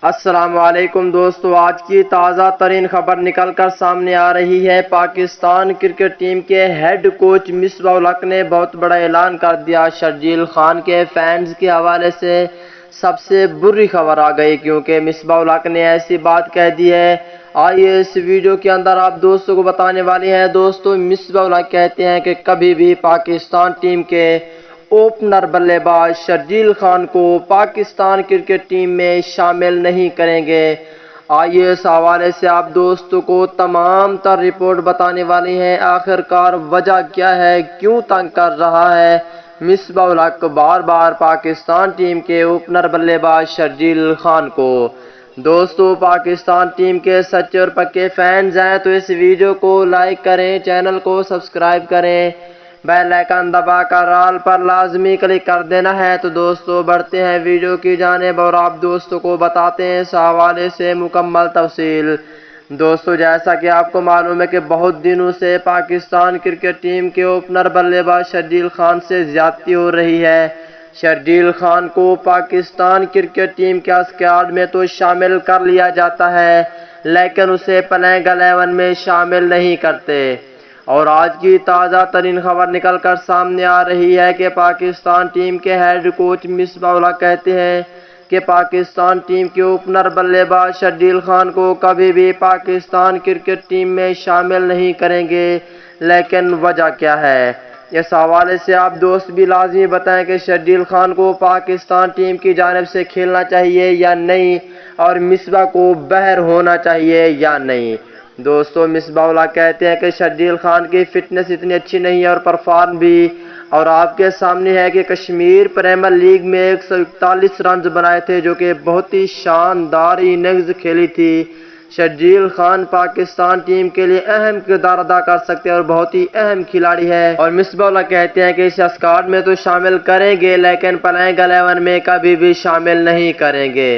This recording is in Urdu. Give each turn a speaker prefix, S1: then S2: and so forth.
S1: السلام علیکم دوستو، آج کی تازہ ترین خبر نکل کر سامنے آ رہی ہے۔ پاکستان کرکٹ ٹیم کے ہیڈ کوچ مصباح نے بہت بڑا اعلان کر دیا۔ شرجیل خان کے فینز کے حوالے سے سب سے بری خبر آ گئی، کیونکہ مصباح نے ایسی بات کہہ دی ہے۔ آئیے اس ویڈیو کے اندر آپ دوستوں کو بتانے والے ہیں۔ دوستو، مصباح کہتے ہیں کہ کبھی بھی پاکستان ٹیم کے اوپنر بلے باز شرجیل خان کو پاکستان کرکٹ ٹیم میں شامل نہیں کریں گے۔ آئیے اس حوالے سے آپ دوستوں کو تمام تر رپورٹ بتانے والی ہیں۔ آخرکار وجہ کیا ہے، کیوں تنگ کر رہا ہے مصباح کو بار بار پاکستان ٹیم کے اوپنر بلے باز شرجیل خان کو۔ دوستو، پاکستان ٹیم کے سچے اور پکے فینز ہیں تو اس ویڈیو کو لائک کریں، چینل کو سبسکرائب کریں، بیل آئیکن دبا کر آل پر لازمی کلک کر دینا ہے۔ تو دوستو، بڑھتے ہیں ویڈیو کی جانب اور آپ دوستوں کو بتاتے ہیں اس حوالے سے مکمل تفصیل۔ دوستو، جیسا کہ آپ کو معلوم ہے کہ بہت دنوں سے پاکستان کرکٹ ٹیم کے اوپنر بلے باز شرجیل خان سے زیادتی ہو رہی ہے۔ شرجیل خان کو پاکستان کرکٹ ٹیم کے اسکواڈ میں تو شامل کر لیا جاتا ہے، لیکن اسے پلینگ 11 میں شامل نہیں کرتے۔ اور آج کی تازہ ترین خبر نکل کر سامنے آ رہی ہے کہ پاکستان ٹیم کے ہیڈ کوچ مصباح کہتے ہیں کہ پاکستان ٹیم کے اوپنر بلے باز شرجیل خان کو کبھی بھی پاکستان کرکٹ ٹیم میں شامل نہیں کریں گے، لیکن وجہ کیا ہے؟ اس حوالے سے آپ دوست بھی لازمی بتائیں کہ شرجیل خان کو پاکستان ٹیم کی جانب سے کھیلنا چاہیے یا نہیں، اور مصباح کو باہر ہونا چاہیے یا نہیں۔ دوستو، مصباح کہتے ہیں کہ شرجیل خان کی فٹنس اتنی اچھی نہیں ہے اور پرفارم بھی، اور آپ کے سامنے ہے کہ کشمیر پریمیئر لیگ میں 141 رنز بنائے تھے، جو کہ بہت ہی شاندار اننگز کھیلی تھی۔ شرجیل خان پاکستان ٹیم کے لیے اہم کردار ادا کر سکتے ہیں اور بہت ہی اہم کھلاڑی ہے، اور مصباح کہتے ہیں کہ اس اسکواڈ میں تو شامل کریں گے، لیکن پلینگ 11 میں کبھی بھی شامل نہیں کریں گے۔